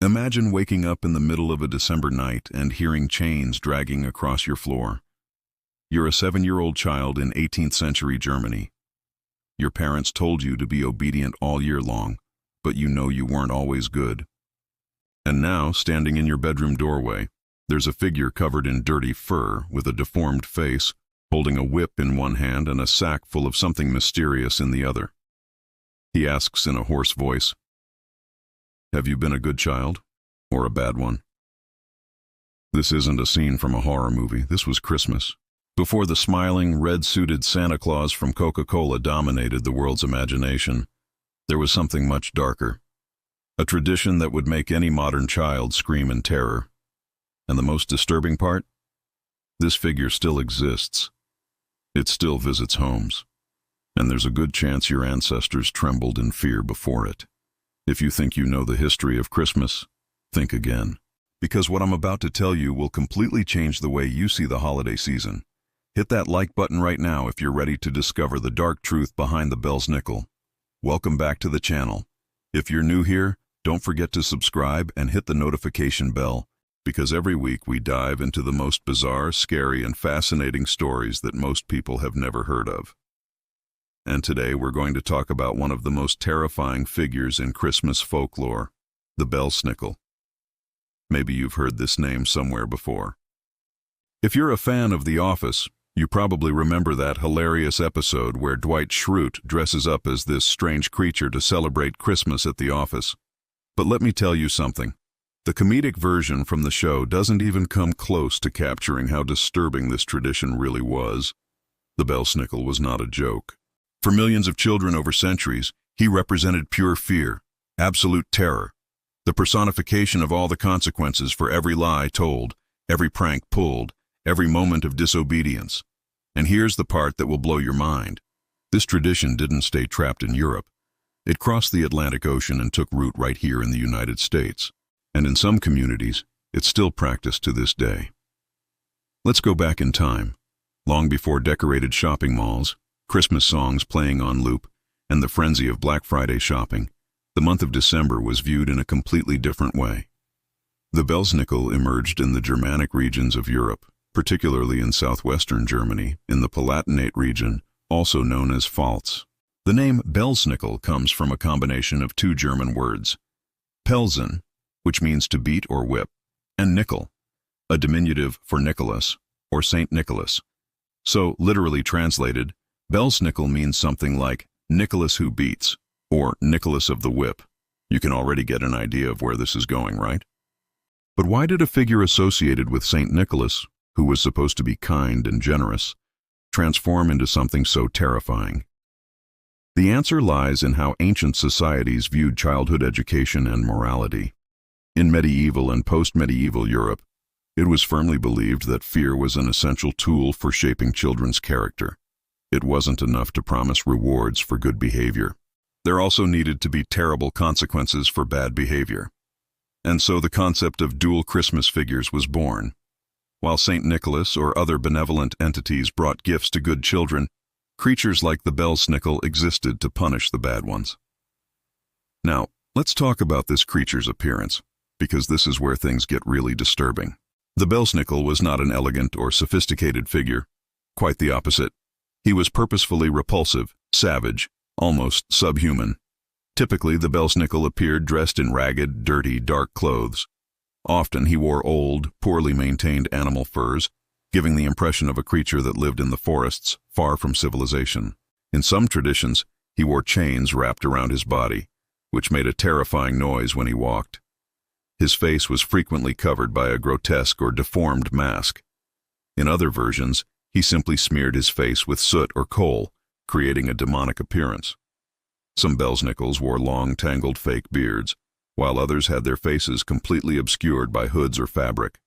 Imagine waking up in the middle of a December night and hearing chains dragging across your floor. You're a 7-year-old child in 18th century Germany. Your parents told you to be obedient all year long, but you know you weren't always good. And now, standing in your bedroom doorway, there's a figure covered in dirty fur with a deformed face, holding a whip in one hand and a sack full of something mysterious in the other. He asks in a hoarse voice, "Have you been a good child, or a bad one?" This isn't a scene from a horror movie. This was Christmas, before the smiling, red-suited Santa Claus from Coca-Cola dominated the world's imagination. There was something much darker, a tradition that would make any modern child scream in terror. And the most disturbing part? This figure still exists. It still visits homes, and there's a good chance your ancestors trembled in fear before it. If you think you know the history of Christmas, think again. Because what I'm about to tell you will completely change the way you see the holiday season. Hit that like button right now if you're ready to discover the dark truth behind the Belsnickel. Welcome back to the channel. If you're new here, don't forget to subscribe and hit the notification bell, because every week we dive into the most bizarre, scary, and fascinating stories that most people have never heard of. And today we're going to talk about one of the most terrifying figures in Christmas folklore, the Belsnickel. Maybe you've heard this name somewhere before. If you're a fan of The Office, you probably remember that hilarious episode where Dwight Schrute dresses up as this strange creature to celebrate Christmas at the office. But let me tell you something. The comedic version from the show doesn't even come close to capturing how disturbing this tradition really was. The Belsnickel was not a joke. For millions of children over centuries, he represented pure fear, absolute terror, the personification of all the consequences for every lie told, every prank pulled, every moment of disobedience. And here's the part that will blow your mind. This tradition didn't stay trapped in Europe. It crossed the Atlantic Ocean and took root right here in the United States. And in some communities, it's still practiced to this day. Let's go back in time, long before decorated shopping malls, Christmas songs playing on loop, and the frenzy of Black Friday shopping. The month of December was viewed in a completely different way. The Belsnickel emerged in the Germanic regions of Europe, particularly in southwestern Germany, in the Palatinate region, also known as Pfalz. The name Belsnickel comes from a combination of two German words, Pelzen, which means to beat or whip, and Nickel, a diminutive for Nicholas, or Saint Nicholas. So, literally translated, Belsnickel means something like Nicholas who beats, or Nicholas of the whip. You can already get an idea of where this is going, right? But why did a figure associated with Saint Nicholas, who was supposed to be kind and generous, transform into something so terrifying? The answer lies in how ancient societies viewed childhood education and morality. In medieval and post-medieval Europe, it was firmly believed that fear was an essential tool for shaping children's character. It wasn't enough to promise rewards for good behavior. There also needed to be terrible consequences for bad behavior. And so the concept of dual Christmas figures was born. While Saint Nicholas or other benevolent entities brought gifts to good children, creatures like the Belsnickel existed to punish the bad ones. Now, let's talk about this creature's appearance, because this is where things get really disturbing. The Belsnickel was not an elegant or sophisticated figure. Quite the opposite. He was purposefully repulsive, savage, almost subhuman. Typically, the Belsnickel appeared dressed in ragged, dirty, dark clothes. Often he wore old, poorly maintained animal furs, giving the impression of a creature that lived in the forests, far from civilization. In some traditions, he wore chains wrapped around his body, which made a terrifying noise when he walked. His face was frequently covered by a grotesque or deformed mask. In other versions, he simply smeared his face with soot or coal, creating a demonic appearance. Some Belsnickels wore long, tangled fake beards, while others had their faces completely obscured by hoods or fabric.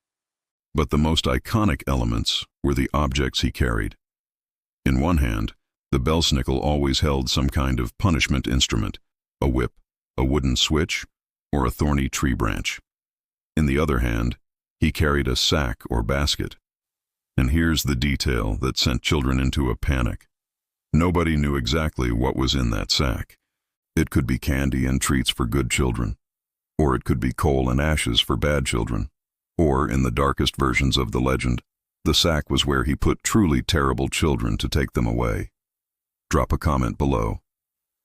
But the most iconic elements were the objects he carried. In one hand, the Belsnickel always held some kind of punishment instrument, a whip, a wooden switch, or a thorny tree branch. In the other hand, he carried a sack or basket. And here's the detail that sent children into a panic. Nobody knew exactly what was in that sack. It could be candy and treats for good children. Or it could be coal and ashes for bad children. Or, in the darkest versions of the legend, the sack was where he put truly terrible children to take them away. Drop a comment below.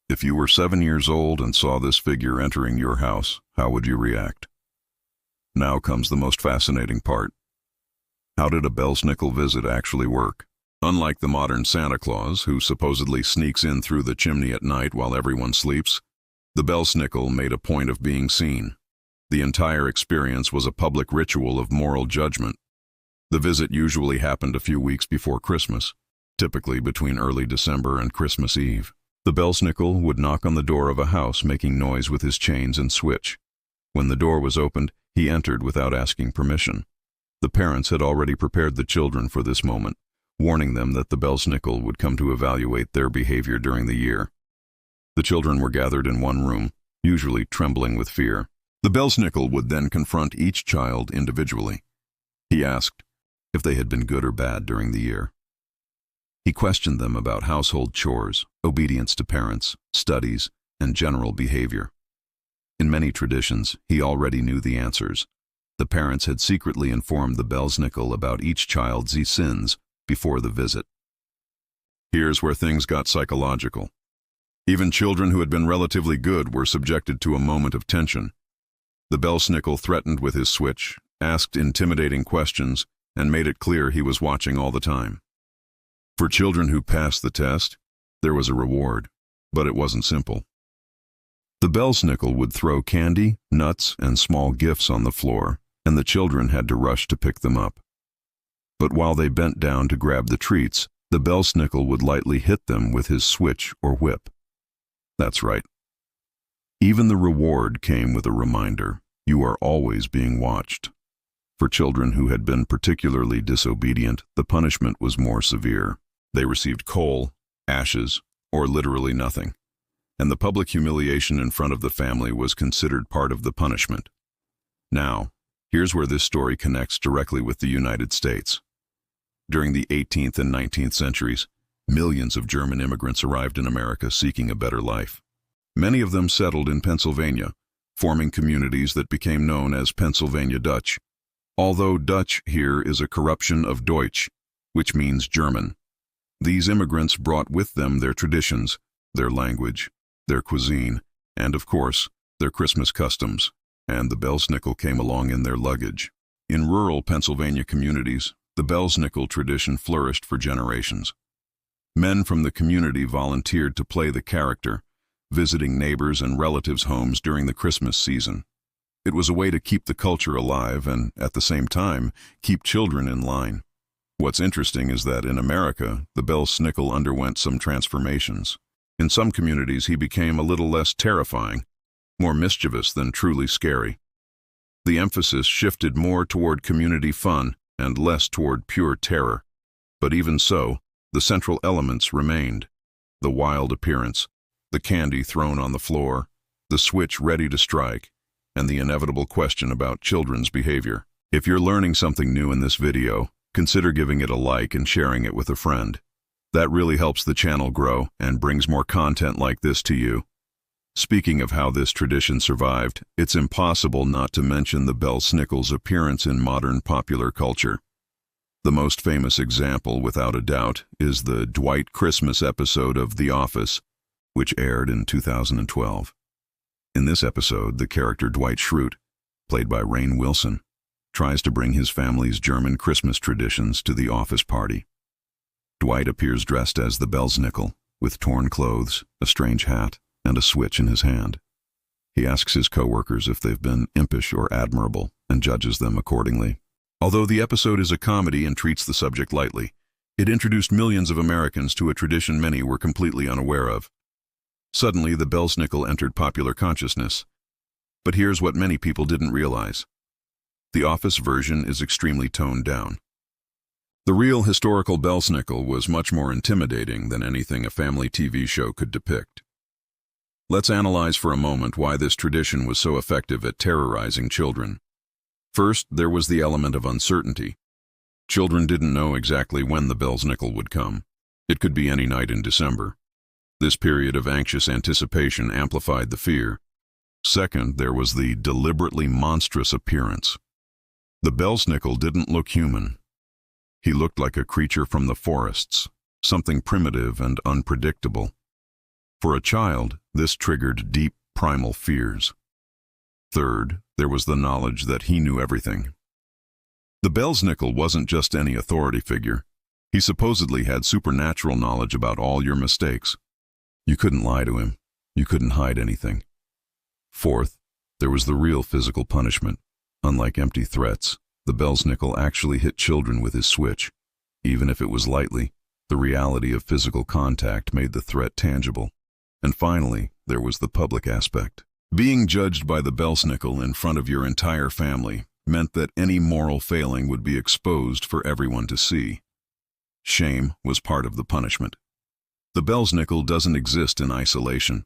If you were 7 years old and saw this figure entering your house, how would you react? Now comes the most fascinating part. How did a Belsnickel visit actually work? Unlike the modern Santa Claus, who supposedly sneaks in through the chimney at night while everyone sleeps, the Belsnickel made a point of being seen. The entire experience was a public ritual of moral judgment. The visit usually happened a few weeks before Christmas, typically between early December and Christmas Eve. The Belsnickel would knock on the door of a house, making noise with his chains and switch. When the door was opened, he entered without asking permission. The parents had already prepared the children for this moment, warning them that the Belsnickel would come to evaluate their behavior during the year. The children were gathered in one room, usually trembling with fear. The Belsnickel would then confront each child individually. He asked if they had been good or bad during the year. He questioned them about household chores, obedience to parents, studies, and general behavior. In many traditions, he already knew the answers. The parents had secretly informed the Belsnickel about each child's sins before the visit. Here's where things got psychological. Even children who had been relatively good were subjected to a moment of tension. The Belsnickel threatened with his switch, asked intimidating questions, and made it clear he was watching all the time. For children who passed the test, there was a reward, but it wasn't simple. The Belsnickel would throw candy, nuts, and small gifts on the floor, and the children had to rush to pick them up. But while they bent down to grab the treats, the Belsnickel would lightly hit them with his switch or whip. That's right. Even the reward came with a reminder: you are always being watched. For children who had been particularly disobedient, the punishment was more severe. They received coal, ashes, or literally nothing. And the public humiliation in front of the family was considered part of the punishment. Now, here's where this story connects directly with the United States. During the 18th and 19th centuries, millions of German immigrants arrived in America seeking a better life. Many of them settled in Pennsylvania, forming communities that became known as Pennsylvania Dutch. Although Dutch here is a corruption of Deutsch, which means German. These immigrants brought with them their traditions, their language, their cuisine, and of course, their Christmas customs, and the Belsnickel came along in their luggage. In rural Pennsylvania communities, the Belsnickel tradition flourished for generations. Men from the community volunteered to play the character, visiting neighbors and relatives' homes during the Christmas season. It was a way to keep the culture alive and, at the same time, keep children in line. What's interesting is that in America, the Belsnickel underwent some transformations. In some communities, he became a little less terrifying, more mischievous than truly scary. The emphasis shifted more toward community fun and less toward pure terror. But even so, the central elements remained: the wild appearance, the candy thrown on the floor, the switch ready to strike, and the inevitable question about children's behavior. If you're learning something new in this video, consider giving it a like and sharing it with a friend. That really helps the channel grow and brings more content like this to you. Speaking of how this tradition survived, it's impossible not to mention the Belsnickel's appearance in modern popular culture. The most famous example, without a doubt, is the Dwight Christmas episode of The Office, which aired in 2012. In this episode, the character Dwight Schrute, played by Rainn Wilson, tries to bring his family's German Christmas traditions to the office party. Dwight appears dressed as the Belsnickel, with torn clothes, a strange hat, and a switch in his hand. He asks his coworkers if they've been impish or admirable, and judges them accordingly. Although the episode is a comedy and treats the subject lightly, it introduced millions of Americans to a tradition many were completely unaware of. Suddenly, the Belsnickel entered popular consciousness. But here's what many people didn't realize. The Office version is extremely toned down. The real historical Belsnickel was much more intimidating than anything a family TV show could depict. Let's analyze for a moment why this tradition was so effective at terrorizing children. First, there was the element of uncertainty. Children didn't know exactly when the Belsnickel would come. It could be any night in December. This period of anxious anticipation amplified the fear. Second, there was the deliberately monstrous appearance. The Belsnickel didn't look human. He looked like a creature from the forests, something primitive and unpredictable. For a child, this triggered deep, primal fears. Third, there was the knowledge that he knew everything. The Belsnickel wasn't just any authority figure. He supposedly had supernatural knowledge about all your mistakes. You couldn't lie to him. You couldn't hide anything. Fourth, there was the real physical punishment. Unlike empty threats, the Belsnickel actually hit children with his switch. Even if it was lightly, the reality of physical contact made the threat tangible. And finally, there was the public aspect. Being judged by the Belsnickel in front of your entire family meant that any moral failing would be exposed for everyone to see. Shame was part of the punishment. The Belsnickel doesn't exist in isolation.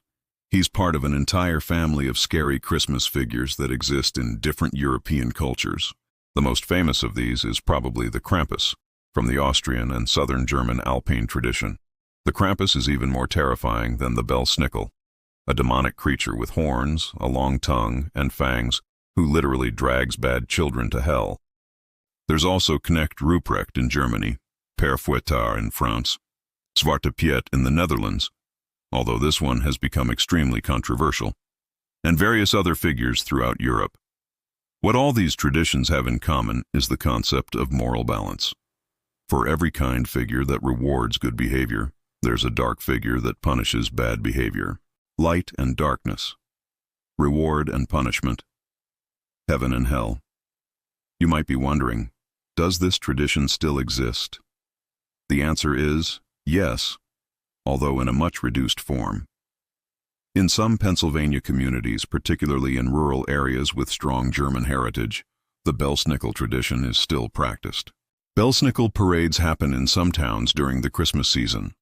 He's part of an entire family of scary Christmas figures that exist in different European cultures. The most famous of these is probably the Krampus, from the Austrian and southern German Alpine tradition. The Krampus is even more terrifying than the Belsnickel, a demonic creature with horns, a long tongue, and fangs, who literally drags bad children to hell. There's also Knecht Ruprecht in Germany, Père Fouettard in France, Zwarte Piet in the Netherlands, although this one has become extremely controversial, and various other figures throughout Europe. What all these traditions have in common is the concept of moral balance. For every kind figure that rewards good behavior, there's a dark figure that punishes bad behavior. Light and darkness. Reward and punishment. Heaven and hell. You might be wondering, does this tradition still exist? The answer is yes, although in a much reduced form. In some Pennsylvania communities, particularly in rural areas with strong German heritage, the Belsnickel tradition is still practiced. Belsnickel parades happen in some towns during the Christmas season.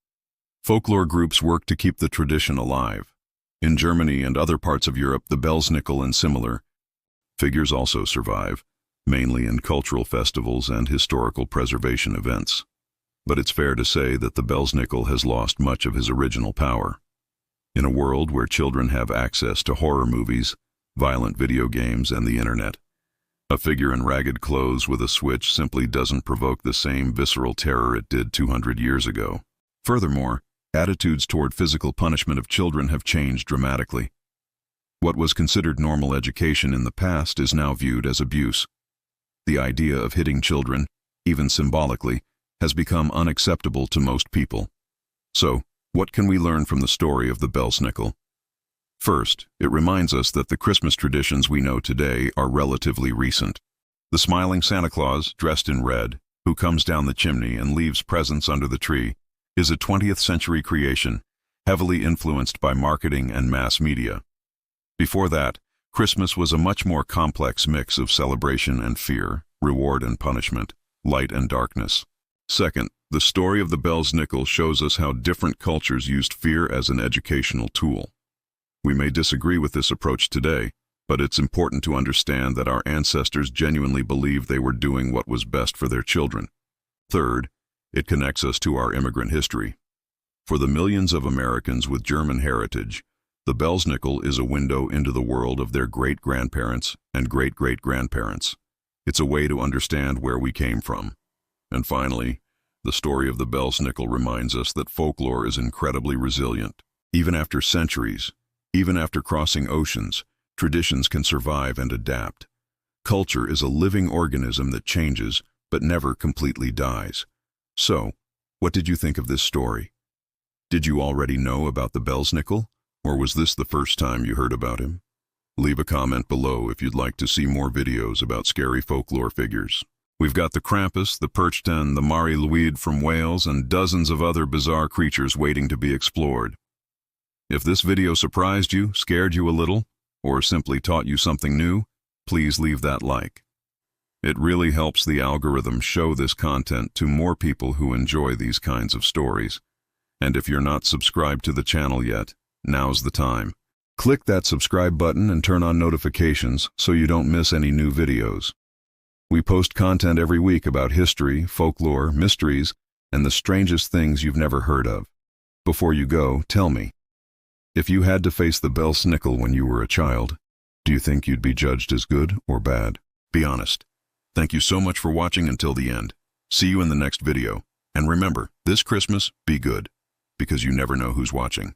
Folklore groups work to keep the tradition alive. In Germany and other parts of Europe, the Belsnickel and similar figures also survive, mainly in cultural festivals and historical preservation events. But it's fair to say that the Belsnickel has lost much of his original power. In a world where children have access to horror movies, violent video games, and the internet, a figure in ragged clothes with a switch simply doesn't provoke the same visceral terror it did 200 years ago. Furthermore, attitudes toward physical punishment of children have changed dramatically. What was considered normal education in the past is now viewed as abuse. The idea of hitting children, even symbolically, has become unacceptable to most people. So, what can we learn from the story of the Belsnickel? First, it reminds us that the Christmas traditions we know today are relatively recent. The smiling Santa Claus, dressed in red, who comes down the chimney and leaves presents under the tree, is a 20th century creation, heavily influenced by marketing and mass media. Before that, Christmas was a much more complex mix of celebration and fear, reward and punishment, light and darkness. Second, the story of the Belsnickel shows us how different cultures used fear as an educational tool. We may disagree with this approach today, but it's important to understand that our ancestors genuinely believed they were doing what was best for their children. Third, it connects us to our immigrant history. For the millions of Americans with German heritage, the Belsnickel is a window into the world of their great-grandparents and great-great-grandparents. It's a way to understand where we came from. And finally, the story of the Belsnickel reminds us that folklore is incredibly resilient. Even after centuries, even after crossing oceans, traditions can survive and adapt. Culture is a living organism that changes, but never completely dies. So, what did you think of this story? Did you already know about the Belsnickel, or was this the first time you heard about him? Leave a comment below if you'd like to see more videos about scary folklore figures. We've got the Krampus, the Perchten, the Mari Lwyd from Wales, and dozens of other bizarre creatures waiting to be explored. If this video surprised you, scared you a little, or simply taught you something new, please leave that like. It really helps the algorithm show this content to more people who enjoy these kinds of stories. And if you're not subscribed to the channel yet, now's the time. Click that subscribe button and turn on notifications so you don't miss any new videos. We post content every week about history, folklore, mysteries, and the strangest things you've never heard of. Before you go, tell me, if you had to face the Belsnickel when you were a child, Do you think you'd be judged as good or bad? Be honest. Thank you so much for watching until the end. See you in the next video. And remember, this Christmas, be good, because you never know who's watching.